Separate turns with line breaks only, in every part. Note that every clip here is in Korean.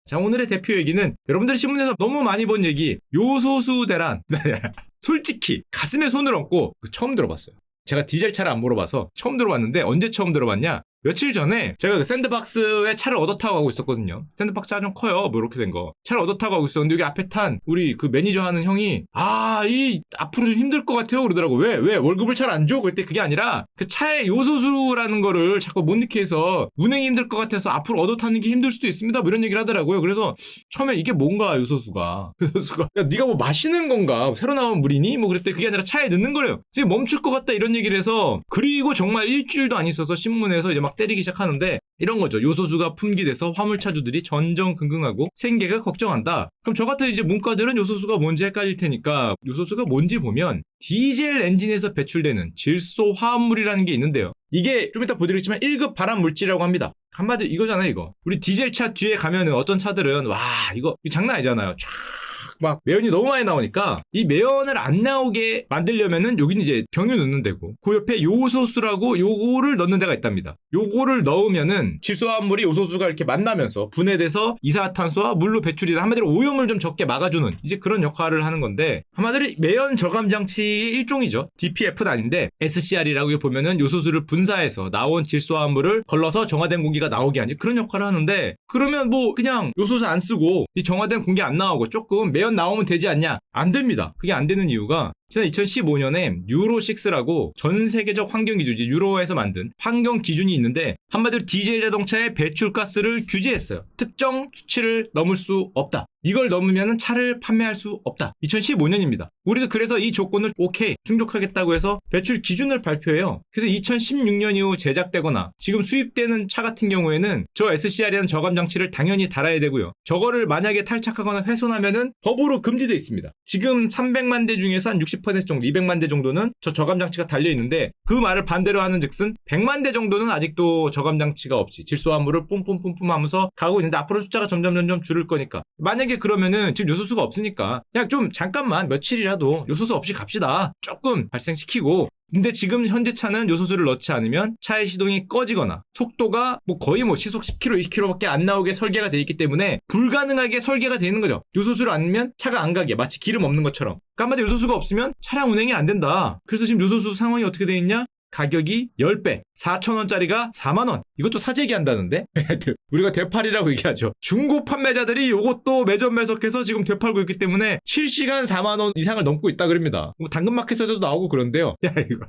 자, 오늘의 대표 얘기는 여러분들이 신문에서 너무 많이 본 얘기, 요소수 대란. 솔직히 가슴에 손을 얹고 처음 들어봤어요. 제가 디젤 차를 안 몰아봐서 처음 들어봤는데, 언제 처음 들어봤냐? 며칠 전에 제가 그 샌드박스에 차를 얻어 타고 가고 있었거든요. 샌드박스 차 좀 커요. 뭐 이렇게 된 거. 차를 얻어 타고 가고 있었는데 여기 앞에 탄 우리 그 매니저 하는 형이 앞으로 좀 힘들 것 같아요. 그러더라고. 왜 월급을 잘 안 줘? 그때 그게 아니라 그 차에 요소수라는 거를 자꾸 못 넣게 해서 운행이 힘들 것 같아서 앞으로 얻어 타는 게 힘들 수도 있습니다. 뭐 이런 얘기를 하더라고요. 그래서 처음에 이게 뭔가 요소수가 야, 네가 뭐 마시는 건가? 새로 나온 물이니? 뭐 그랬더니 그게 아니라 차에 넣는 거래요. 지금 멈출 것 같다 이런 얘기를 해서, 그리고 정말 일주일도 안 있어서 신문에서 이제 막 때리기 시작하는데 이런 거죠. 요소수가 품귀돼서 화물차주들이 전전긍긍하고 생계가 걱정한다. 그럼 저 같은 이제 문과들은 요소수가 뭔지 헷갈릴 테니까, 요소수가 뭔지 보면 디젤 엔진에서 배출되는 질소 화합물이라는 게 있는데요. 이게 좀 이따 보여드리겠지만 1급 발암 물질이라고 합니다. 한마디로 이거잖아요, 이거. 우리 디젤 차 뒤에 가면은 어떤 차들은 이거 장난 아니잖아요. 막 매연이 너무 많이 나오니까 이 매연을 안 나오게 만들려면은 여기는 이제 경유 넣는 데고, 그 옆에 요소수라고 요거를 넣는 데가 있답니다. 요거를 넣으면은 질소화합물이 요소수가 이렇게 만나면서 분해돼서 이산화탄소와 물로 배출이 돼, 한마디로 오염을 좀 적게 막아주는 이제 그런 역할을 하는 건데, 한마디로 매연 저감 장치의 일종이죠. DPF는 아닌데 SCR이라고 보면은 요소수를 분사해서 나온 질소화합물을 걸러서 정화된 공기가 나오게 하는 그런 역할을 하는데, 그러면 뭐 그냥 요소수 안 쓰고 이 정화된 공기 안 나오고 조금 매연 나오면 되지 않냐? 안 됩니다. 그게 안 되는 이유가, 지난 2015년에 유로6라고 전 세계적 환경 기준이 유로에서 만든 환경 기준이 있는데, 한마디로 디젤 자동차의 배출가스를 규제했어요. 특정 수치를 넘을 수 없다. 이걸 넘으면 차를 판매할 수 없다. 2015년입니다. 우리도 그래서 이 조건을 오케이 충족하겠다고 해서 배출 기준을 발표해요. 그래서 2016년 이후 제작되거나 지금 수입되는 차 같은 경우에는 저 SCR이라는 저감 장치를 당연히 달아야 되고요. 저거를 만약에 탈착하거나 훼손하면은 법으로 금지되어 있습니다. 지금 300만 대 중에서 한 60% 정도, 200만 대 정도는 저 저감 장치가 달려 있는데, 그 말을 반대로 하는 즉슨 100만 대 정도는 아직도 저감 장치가 없이 질소화물을 뿜뿜뿜뿜 하면서 가고 있는데, 앞으로 숫자가 점점 줄을 거니까, 만약에 그러면은 지금 요소수가 없으니까 그냥 좀 잠깐만 며칠이라도 요소수 없이 갑시다. 조금 발생시키고. 근데 지금 현재 차는 요소수를 넣지 않으면 차의 시동이 꺼지거나 속도가 거의 시속 10km, 20km밖에 안 나오게 설계가 되어 있기 때문에 불가능하게 설계가 되어 있는 거죠. 요소수를 안 넣으면 차가 안 가게, 마치 기름 없는 것처럼. 한마디로 요소수가 없으면 차량 운행이 안 된다. 그래서 지금 요소수 상황이 어떻게 되어 있냐? 가격이 10배, 4,000원짜리가 4만원. 이것도 사재기 한다는데? 우리가 되팔이라고 얘기하죠. 중고 판매자들이 이것도 매점 매석해서 지금 되팔고 있기 때문에 실시간 4만원 이상을 넘고 있다 그럽니다. 당근마켓에서도 나오고 그런데요.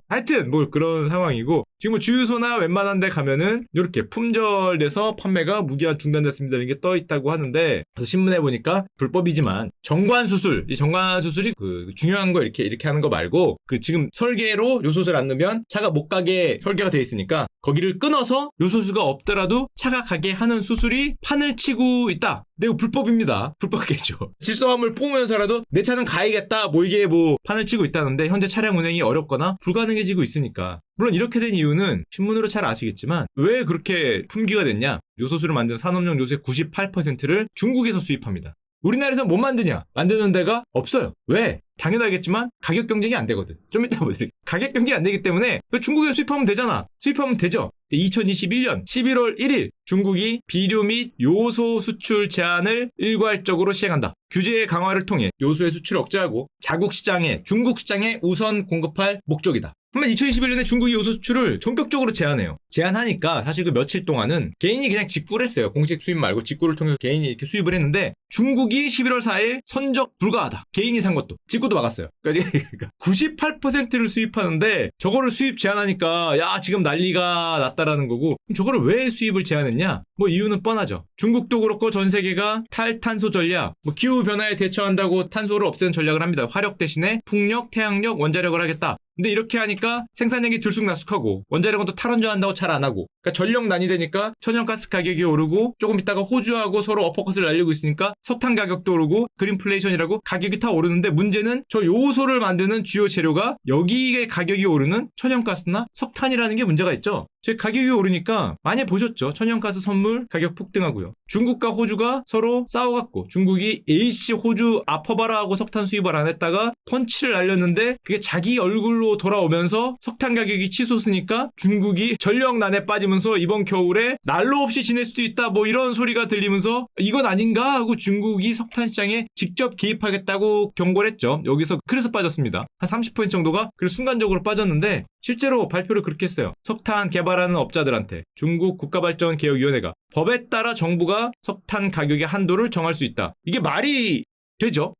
하여튼 그런 상황이고, 지금 주유소나 웬만한 데 가면은 이렇게 품절돼서 판매가 무기한 중단됐습니다 이런 게 떠 있다고 하는데, 그래서 신문에 보니까 불법이지만 정관수술, 이 정관수술이 중요한 거 이렇게 하는 거 말고, 지금 설계로 요소수를 안 넣으면 차가 못 가게 설계가 돼 있으니까 거기를 끊어서 요소수가 없더라도 차가 가게 하는 수술이 판을 치고 있다. 근데 이거 불법입니다. 불법이겠죠. 질소화물 뿜으면서라도 내 차는 가야겠다. 이게 판을 치고 있다는데, 현재 차량 운행이 어렵거나 불가능해지고 있으니까. 물론 이렇게 된 이유는 신문으로 잘 아시겠지만, 왜 그렇게 품귀가 됐냐? 요소수를 만드는 산업용 요소의 98%를 중국에서 수입합니다. 우리나라에서 못 만드냐? 만드는 데가 없어요. 왜? 당연하겠지만 가격 경쟁이 안 되거든. 좀 이따 보여드릴게요. 가격 경쟁이 안 되기 때문에 중국에 수입하면 되잖아. 수입하면 되죠. 2021년 11월 1일 중국이 비료 및 요소 수출 제한을 일괄적으로 시행한다. 규제 강화를 통해 요소의 수출을 억제하고 자국 시장에, 중국 시장에 우선 공급할 목적이다. 한번 2021년에 중국이 요소 수출을 전격적으로 제한해요. 제한하니까 사실 그 며칠 동안은 개인이 그냥 직구를 했어요. 공식 수입 말고 직구를 통해서 개인이 이렇게 수입을 했는데, 중국이 11월 4일 선적 불가하다. 개인이 산 것도. 직구도 막았어요. 그러니까 98%를 수입하는데 저거를 수입 제한하니까 지금 난리가 났다라는 거고, 그럼 저거를 왜 수입을 제한했냐? 이유는 뻔하죠. 중국도 그렇고 전 세계가 탈탄소 전략, 기후변화에 대처한다고 탄소를 없애는 전략을 합니다. 화력 대신에 풍력, 태양력, 원자력을 하겠다. 근데 이렇게 하니까 생산량이 들쑥날쑥하고, 원자력은 또 탈원전한다고 잘 안 하고, 그러니까 전력난이 되니까 천연가스 가격이 오르고, 조금 있다가 호주하고 서로 어퍼컷을 날리고 있으니까 석탄 가격도 오르고, 그린플레이션이라고 가격이 다 오르는데, 문제는 저 요소를 만드는 주요 재료가 여기에 가격이 오르는 천연가스나 석탄이라는 게 문제가 있죠. 제 가격이 오르니까 많이 보셨죠? 천연가스 선물 가격 폭등하고요. 중국과 호주가 서로 싸워갖고, 중국이 A씨 호주 아퍼바라 하고 석탄 수입을 안 했다가 펀치를 날렸는데, 그게 자기 얼굴로 제대로 돌아오면서 석탄 가격이 치솟으니까 중국이 전력난에 빠지면서 이번 겨울에 난로 없이 지낼 수도 있다 뭐 이런 소리가 들리면서 이건 아닌가 하고 중국이 석탄 시장에 직접 개입하겠다고 경고를 했죠. 여기서 그래서 빠졌습니다. 한 30% 정도가 그래서 순간적으로 빠졌는데 실제로 발표를 그렇게 했어요. 석탄 개발하는 업자들한테 중국 국가발전개혁위원회가 법에 따라 정부가 석탄 가격의 한도를 정할 수 있다. 이게 말이 되죠.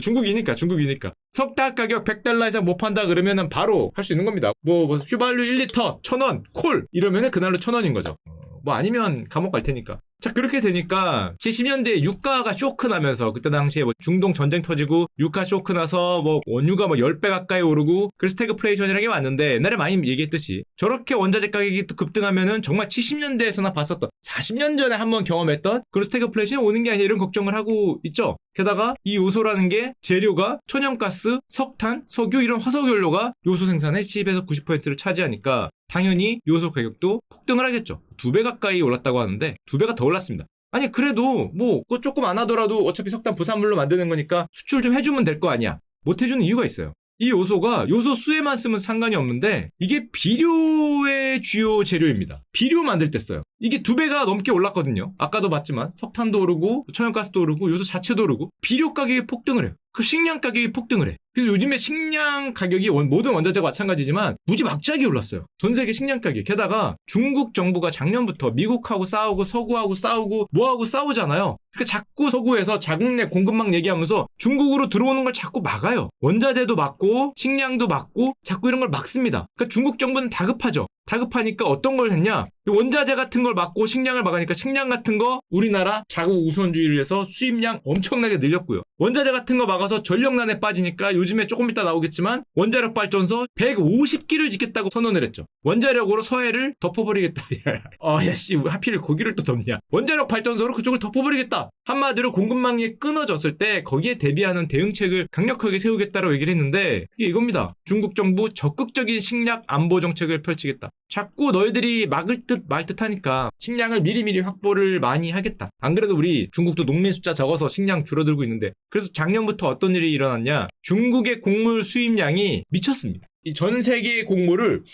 중국이니까. 석탄 가격 100달러 이상 못 판다 그러면은 바로 할 수 있는 겁니다. 뭐 휘발유 1리터 1,000원, 콜 이러면은 그날로 1,000원인 거죠. 뭐 아니면 감옥 갈 테니까. 자, 그렇게 되니까 70년대에 유가가 쇼크 나면서 그때 당시에 뭐 중동 전쟁 터지고 유가 쇼크 나서 뭐 원유가 뭐 10배 가까이 오르고 그래서 스태그플레이션이라는 게 왔는데 옛날에 많이 얘기했듯이 저렇게 원자재 가격이 또 급등하면은 정말 70년대에서나 봤었던 40년 전에 한번 경험했던 그런 스태그플레이션이 오는 게 아니라 이런 걱정을 하고 있죠. 게다가 이 요소라는 게 재료가 천연가스, 석탄, 석유 이런 화석연료가 요소 생산의 10에서 90%를 차지하니까 당연히 요소 가격도 폭등을 하겠죠. 2배 가까이 올랐다고 하는데 2배가 더 올랐습니다. 아니 그래도 뭐 그거 조금 안 하더라도 어차피 석탄 부산물로 만드는 거니까 수출 좀 해주면 될 거 아니야. 못 해주는 이유가 있어요. 이 요소가 요소 수에만 쓰면 상관이 없는데 이게 비료의 주요 재료입니다. 비료 만들 때 써요. 이게 2배가 넘게 올랐거든요. 아까도 봤지만 석탄도 오르고 천연가스도 오르고 요소 자체도 오르고 비료 가격이 폭등을 해요. 그 식량 가격이 폭등을 해. 그래서 요즘에 식량 가격이 모든 원자재가 마찬가지지만 무지막지하게 올랐어요. 전 세계 식량 가격. 게다가 중국 정부가 작년부터 미국하고 싸우고 서구하고 싸우고 뭐하고 싸우잖아요. 그러니까 자꾸 서구에서 자국 내 공급망 얘기하면서 중국으로 들어오는 걸 자꾸 막아요. 원자재도 막고 식량도 막고 자꾸 이런 걸 막습니다. 그러니까 중국 정부는 다급하죠. 다급하니까 어떤 걸 했냐? 원자재 같은 걸 막고 식량을 막으니까 식량 같은 거 우리나라 자국 우선주의를 해서 수입량 엄청나게 늘렸고요. 원자재 같은 거 막아서 전력난에 빠지니까 요즘에 조금 이따 나오겠지만 원자력 발전소 150기를 짓겠다고 선언을 했죠. 원자력으로 서해를 덮어버리겠다. 야씨 하필 거기를 또 덮냐. 원자력 발전소로 그쪽을 덮어버리겠다. 한마디로 공급망이 끊어졌을 때 거기에 대비하는 대응책을 강력하게 세우겠다고 얘기를 했는데 그게 이겁니다. 중국 정부 적극적인 식량 안보 정책을 펼치겠다. 자꾸 너희들이 막을 듯 말 듯 하니까 식량을 미리미리 확보를 많이 하겠다. 안 그래도 우리 중국도 농민 숫자 적어서 식량 줄어들고 있는데 그래서 작년부터 어떤 일이 일어났냐. 중국의 곡물 수입량이 미쳤습니다. 이 전 세계의 곡물을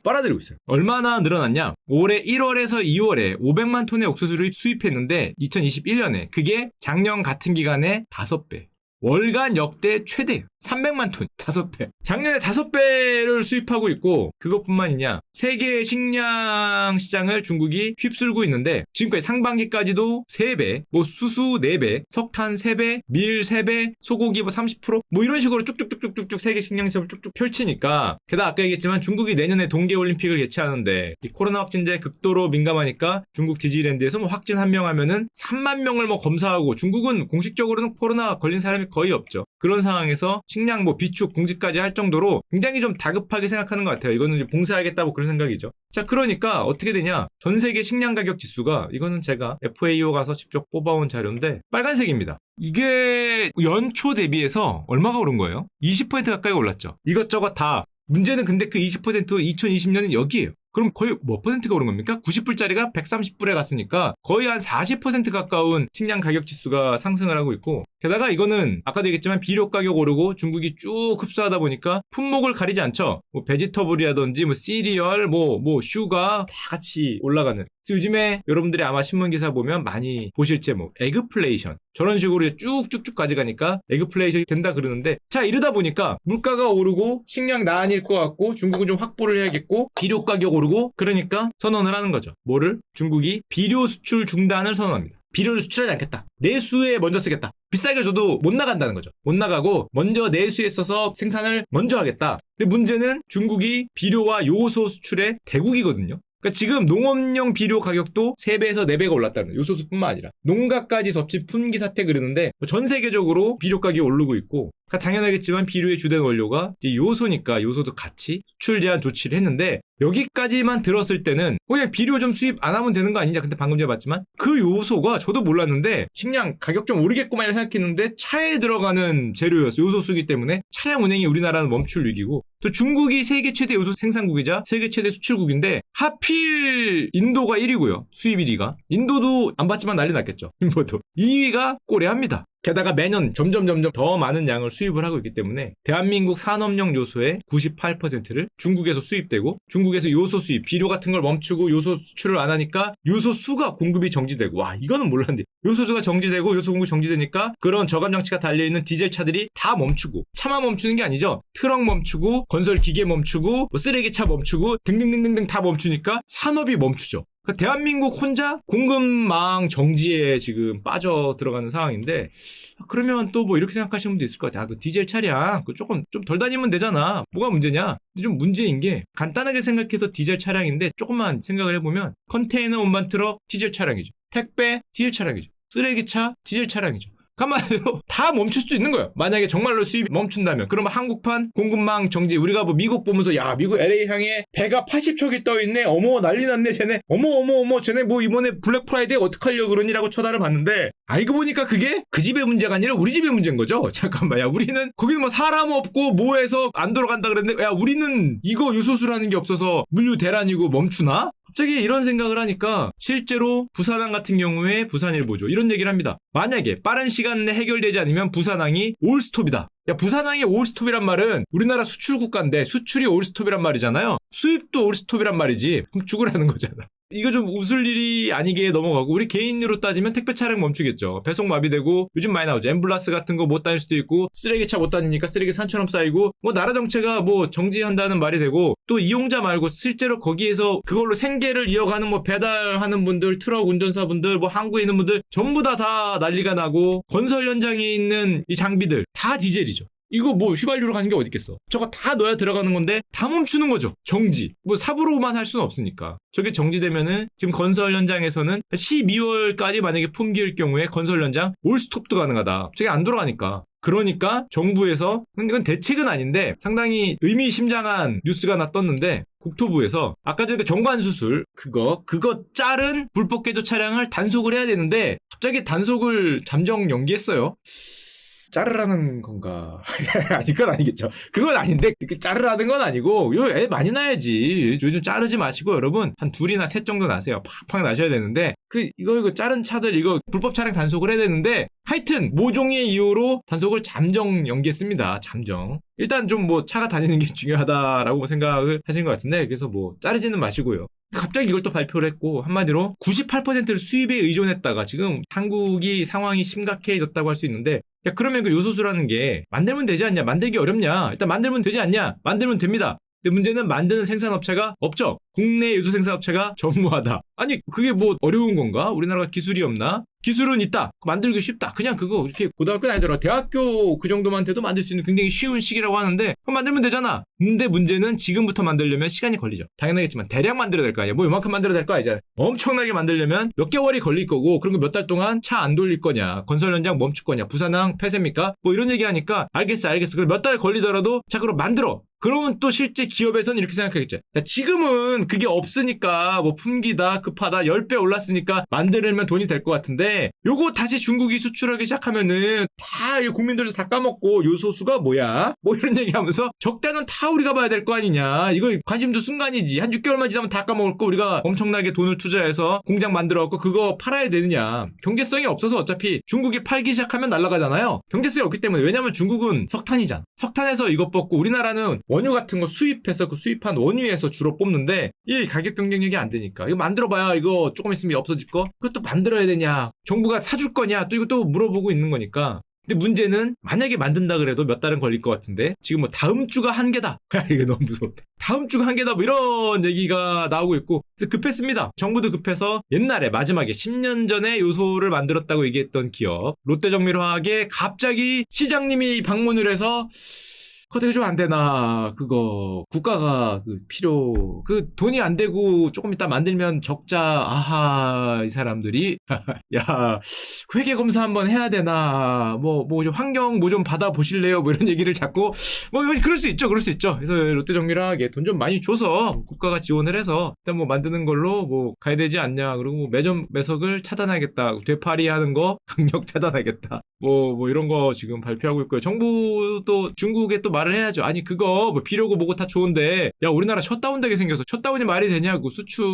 빨아들이고 있어요. 얼마나 늘어났냐? 올해 1월에서 2월에 500만 톤의 옥수수를 수입했는데 2021년에 그게 작년 같은 기간에 5배. 월간 역대 최대예요. 300만 톤, 5배. 작년에 5배를 수입하고 있고 그것뿐만이냐. 세계 식량 시장을 중국이 휩쓸고 있는데 지금까지 상반기까지도 3배, 뭐 수수 4배, 석탄 3배, 밀 3배, 소고기 뭐 30%? 뭐 이런 식으로 쭉쭉쭉쭉쭉 세계 식량 시장을 쭉쭉 펼치니까 게다가 아까 얘기했지만 중국이 내년에 동계올림픽을 개최하는데 이 코로나 확진자에 극도로 민감하니까 중국 디즈니랜드에서 뭐 확진 1명 하면은 3만 명을 뭐 검사하고 중국은 공식적으로는 코로나 걸린 사람이 거의 없죠. 그런 상황에서 식량 뭐 비축 공지까지 할 정도로 굉장히 좀 다급하게 생각하는 것 같아요. 이거는 이제 봉쇄하겠다고 그런 생각이죠. 자, 그러니까 어떻게 되냐? 전 세계 식량 가격 지수가 이거는 제가 FAO 가서 직접 뽑아온 자료인데 빨간색입니다. 이게 연초 대비해서 얼마가 오른 거예요? 20% 가까이 올랐죠. 이것저것 다. 문제는 근데 그 20% 2020년은 여기에요. 그럼 거의 몇 퍼센트가 오른 겁니까? 90불짜리가 130불에 갔으니까 거의 한 40% 가까운 식량 가격 지수가 상승을 하고 있고 게다가 이거는 아까도 얘기했지만 비료 가격 오르고 중국이 쭉 흡수하다 보니까 품목을 가리지 않죠. 뭐 베지터블이라든지 뭐 시리얼, 뭐 슈가 다 같이 올라가는. 그래서 요즘에 여러분들이 아마 신문 기사 보면 많이 보실 제목 에그플레이션. 저런 식으로 쭉쭉쭉 가져가니까 에그플레이션이 된다 그러는데 자 이러다 보니까 물가가 오르고 식량 난일 것 같고 중국은 좀 확보를 해야겠고 비료 가격 오르고 그러니까 선언을 하는 거죠. 뭐를? 중국이 비료 수출 중단을 선언합니다. 비료를 수출하지 않겠다. 내수에 먼저 쓰겠다. 비싸게 줘도 못 나간다는 거죠. 못 나가고 먼저 내수에 써서 생산을 먼저 하겠다. 근데 문제는 중국이 비료와 요소 수출의 대국이거든요. 그러니까 지금 농업용 비료 가격도 3배에서 4배가 올랐다는 거예요. 요소수뿐만 아니라. 농가까지 덮친 품귀 사태 그러는데 전 세계적으로 비료 가격이 오르고 있고 그러니까 당연하겠지만 비료의 주된 원료가 이제 요소니까 요소도 같이 수출 제한 조치를 했는데 여기까지만 들었을 때는 그냥 비료 좀 수입 안 하면 되는 거 아니냐. 근데 방금 전에 봤지만 그 요소가 저도 몰랐는데 식량 가격 좀 오르겠구만 이렇게 생각했는데 차에 들어가는 재료였어요. 요소수기 때문에 차량 운행이 우리나라는 멈출 위기고 또 중국이 세계 최대 요소 생산국이자 세계 최대 수출국인데 하필 인도가 1위고요. 수입 1위가. 인도도 안 봤지만 난리 났겠죠. 인도도. 2위가 꼬레아입니다. 게다가 매년 점점 더 많은 양을 수입을 하고 있기 때문에 대한민국 산업용 요소의 98%를 중국에서 수입되고 중국에서 요소 수입, 비료 같은 걸 멈추고 요소 수출을 안 하니까 요소 수가 공급이 정지되고 와 이거는 몰랐는데 요소수가 정지되고 요소 공급이 정지되니까 그런 저감 장치가 달려있는 디젤 차들이 다 멈추고 차만 멈추는 게 아니죠. 트럭 멈추고 건설 기계 멈추고 뭐 쓰레기차 멈추고 등등등등등 다 멈추니까 산업이 멈추죠. 대한민국 혼자 공급망 정지에 지금 빠져 들어가는 상황인데 그러면 또 뭐 이렇게 생각하시는 분도 있을 것 같아요. 그 디젤 차량 그 조금 좀 덜 다니면 되잖아. 뭐가 문제냐? 근데 좀 문제인 게 간단하게 생각해서 디젤 차량인데 조금만 생각을 해보면 컨테이너 운반 트럭 디젤 차량이죠. 택배 디젤 차량이죠. 쓰레기차 디젤 차량이죠. 가만히요 다 멈출 수도 있는 거예요. 만약에 정말로 수입이 멈춘다면 그러면 한국판 공급망 정지. 우리가 뭐 미국 보면서 야 미국 LA 향에 배가 80척이 떠있네. 어머 난리 났네 쟤네. 어머 쟤네 뭐 이번에 블랙 프라이데이 어떡하려고 그러니라고 쳐다를 봤는데 알고 보니까 그게 그 집의 문제가 아니라 우리 집의 문제인 거죠. 잠깐만 야 우리는 거기는 뭐 사람 없고 뭐 해서 안 돌아간다 그랬는데 야 우리는 이거 요소수라는 게 없어서 물류 대란이고 멈추나? 갑자기 이런 생각을 하니까 실제로 부산항 같은 경우에 부산일보죠. 이런 얘기를 합니다. 만약에 빠른 시간 내 해결되지 않으면 부산항이 올스톱이다. 야 부산항이 올스톱이란 말은 우리나라 수출 국가인데 수출이 올스톱이란 말이잖아요. 수입도 올스톱이란 말이지. 그럼 죽으라는 거잖아. 이거 좀 웃을 일이 아니게 넘어가고 우리 개인으로 따지면 택배 차량 멈추겠죠. 배송 마비되고 요즘 많이 나오죠. 앰뷸런스 같은 거 못 다닐 수도 있고 쓰레기차 못 다니니까 쓰레기 산처럼 쌓이고 뭐 나라 정체가 뭐 정지한다는 말이 되고 또 이용자 말고 실제로 거기에서 그걸로 생계를 이어가는 뭐 배달하는 분들 트럭 운전사분들 뭐 항구에 있는 분들 전부 다 난리가 나고 건설 현장에 있는 이 장비들 다 디젤이죠. 이거 뭐 휘발유로 가는 게 어디 있겠어. 저거 다 넣어야 들어가는 건데 다 멈추는 거죠. 정지. 뭐 삽으로만 할 수는 없으니까. 저게 정지되면은 지금 건설 현장에서는 12월까지 만약에 품귀일 경우에 건설 현장 올스톱도 가능하다. 저게 안 돌아가니까. 그러니까 정부에서 이건 대책은 아닌데 상당히 의미심장한 뉴스가 하나 떴는데 국토부에서 아까 전에 그 정관수술 그거 자른 불법 개조 차량을 단속을 해야 되는데 갑자기 단속을 잠정 연기했어요. 자르라는 건가? 아니, 그건 아니겠죠. 그건 아닌데, 자르라는 건 아니고, 애 많이 낳아야지. 요즘 자르지 마시고, 여러분, 한 둘이나 셋 정도 나세요. 팍팍 나셔야 되는데, 이거 자른 차들, 이거 불법 차량 단속을 해야 되는데, 하여튼, 모종의 이유로 단속을 잠정 연기했습니다. 잠정. 일단 좀 뭐, 차가 다니는 게 중요하다라고 생각을 하신 것 같은데, 그래서 뭐, 자르지는 마시고요. 갑자기 이걸 또 발표를 했고 한마디로 98%를 수입에 의존했다가 지금 한국이 상황이 심각해졌다고 할 수 있는데 야 그러면 그 요소수라는 게 만들면 되지 않냐? 만들기 어렵냐? 일단 만들면 되지 않냐? 만들면 됩니다. 근데 문제는 만드는 생산업체가 없죠. 국내 요소 생산업체가 전무하다. 아니 그게 뭐 어려운 건가? 우리나라가 기술이 없나? 기술은 있다. 만들기 쉽다. 그냥 그거 이렇게 고등학교는 아니더라. 대학교 그 정도만 돼도 만들 수 있는 굉장히 쉬운 시기라고 하는데 그럼 만들면 되잖아. 근데 문제는 지금부터 만들려면 시간이 걸리죠. 당연하겠지만 대량 만들어야 될 거 아니야. 뭐 이만큼 만들어야 될 거 아니잖아. 엄청나게 만들려면 몇 개월이 걸릴 거고 그런 거 몇 달 동안 차 안 돌릴 거냐. 건설 현장 멈출 거냐. 부산항 폐쇄입니까? 뭐 이런 얘기하니까 알겠어. 그럼 몇 달 걸리더라도 자 그럼 만들어. 그러면 또 실제 기업에서는 이렇게 생각하겠죠. 야, 지금은 그게 없으니까 뭐 품기다 급하다 10배 올랐으니까 만들면 돈이 될 것 같은데 요거 다시 중국이 수출하기 시작하면은 다 국민들도 다 까먹고 요소수가 뭐야? 뭐 이런 얘기하면서 적자는 다 우리가 봐야 될 거 아니냐. 이거 관심도 순간이지. 한 6개월만 지나면 다 까먹을 거 우리가 엄청나게 돈을 투자해서 공장 만들어갖고 그거 팔아야 되느냐. 경제성이 없어서 어차피 중국이 팔기 시작하면 날아가잖아요. 경제성이 없기 때문에. 왜냐면 중국은 석탄이잖아. 석탄에서 이것 뽑고 우리나라는 원유 같은 거 수입해서 그 수입한 원유에서 주로 뽑는데 이 가격 경쟁력이 안 되니까 이거 만들어봐야 이거 조금 있으면 없어질 거 그것도 만들어야 되냐 정부가 사줄 거냐 또 이것도 물어보고 있는 거니까. 근데 문제는 만약에 만든다 그래도 몇 달은 걸릴 것 같은데 지금 뭐 다음 주가 한계다. 이거 너무 무섭다. 다음 주가 한계다 뭐 이런 얘기가 나오고 있고 그래서 급했습니다. 정부도 급해서 옛날에 마지막에 10년 전에 요소를 만들었다고 얘기했던 기업 롯데정밀화학에 갑자기 시장님이 방문을 해서 그거 좀 안 되나 그거 국가가 돈이 안 되고 조금 이따 만들면 적자 아하 이 사람들이 야 회계 검사 한번 해야 되나 뭐 좀 환경 뭐 좀 받아 보실래요 뭐 이런 얘기를 자꾸 뭐 그럴 수 있죠 그래서 롯데정밀화학에 돈 좀 많이 줘서 국가가 지원을 해서 일단 뭐 만드는 걸로 뭐 가야 되지 않냐 그리고 매점 매석을 차단하겠다 되팔이하는 거 강력 차단하겠다 뭐 이런 거 지금 발표하고 있고요. 정부도 중국에 또 말을 해야죠. 아니 그거 뭐 비료고 뭐고 다 좋은데 야 우리나라 셧다운 되게 생겨서 셧다운이 말이 되냐고 수출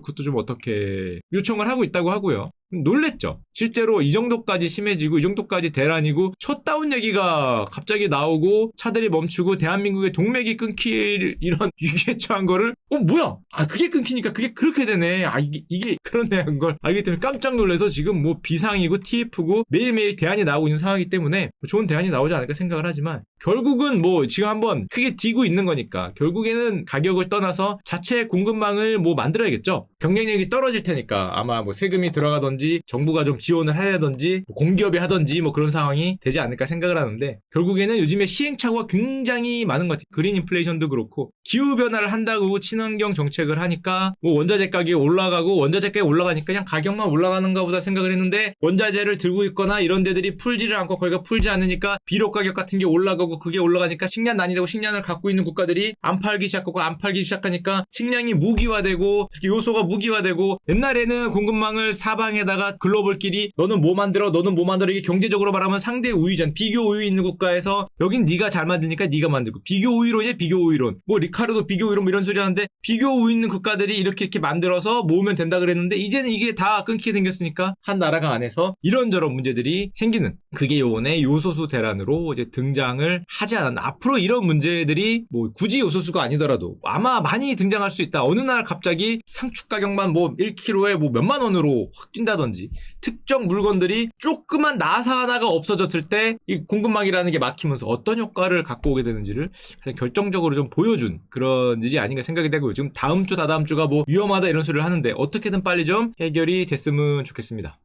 그것도 좀 어떻게 요청을 하고 있다고 하고요. 놀랬죠. 실제로 이 정도까지 심해지고 이 정도까지 대란이고 셧다운 얘기가 갑자기 나오고 차들이 멈추고 대한민국의 동맥이 끊길 이런 위기에 처한 거를 뭐야? 그게 끊기니까 그게 그렇게 되네. 이게 그렇네 한 걸 알기 때문에 깜짝 놀라서 지금 뭐 비상이고 TF고 매일매일 대안이 나오고 있는 상황이기 때문에 좋은 대안이 나오지 않을까 생각을 하지만 결국은 뭐 지금 한번 크게 뒤고 있는 거니까 결국에는 가격을 떠나서 자체 공급망을 뭐 만들어야겠죠. 경쟁력이 떨어질 테니까 아마 뭐 세금이 들어가든지 정부가 좀 지원을 해야 하든지 뭐 공기업이 하든지 뭐 그런 상황이 되지 않을까 생각을 하는데 결국에는 요즘에 시행착오가 굉장히 많은 것 같아요. 그린 인플레이션도 그렇고 기후변화를 한다고 친환경 정책을 하니까 뭐 원자재 가격이 올라가고 원자재 가격이 올라가니까 그냥 가격만 올라가는가 보다 생각을 했는데 원자재를 들고 있거나 이런 데들이 풀지를 않고 거기가 풀지 않으니까 비료 가격 같은 게 올라가고 그게 올라가니까 식량 난이되고 식량을 갖고 있는 국가들이 안 팔기 시작하고 안 팔기 시작하니까 식량이 무기화되고 요소가 무기화되고 옛날에는 공급망을 사방에다가 글로벌끼리 너는 뭐 만들어 너는 뭐 만들어 이게 경제적으로 말하면 상대 우위전 비교 우위 있는 국가에서 여긴 네가 잘 만드니까 네가 만들고 비교 우위론이야 비교 우위론 뭐 리카르도 비교 우위론 뭐 이런 소리 하는데 비교 우위 있는 국가들이 이렇게 만들어서 모으면 된다 그랬는데 이제는 이게 다 끊기게 생겼으니까 한 나라가 안에서 이런저런 문제들이 생기는 그게 요번에 요소수 대란으로 이제 등장을 하지 않았나. 앞으로 이런 문제들이 뭐 굳이 요소수가 아니더라도 아마 많이 등장할 수 있다. 어느 날 갑자기 상축 가격만 뭐 1kg에 뭐 몇만 원으로 확 뛴다든지 특정 물건들이 조그만 나사 하나가 없어졌을 때 이 공급망이라는 게 막히면서 어떤 효과를 갖고 오게 되는지를 가장 결정적으로 좀 보여준 그런 일이 아닌가 생각이 되고 지금 다음 주 다다음 주가 뭐 위험하다 이런 소리를 하는데 어떻게든 빨리 좀 해결이 됐으면 좋겠습니다.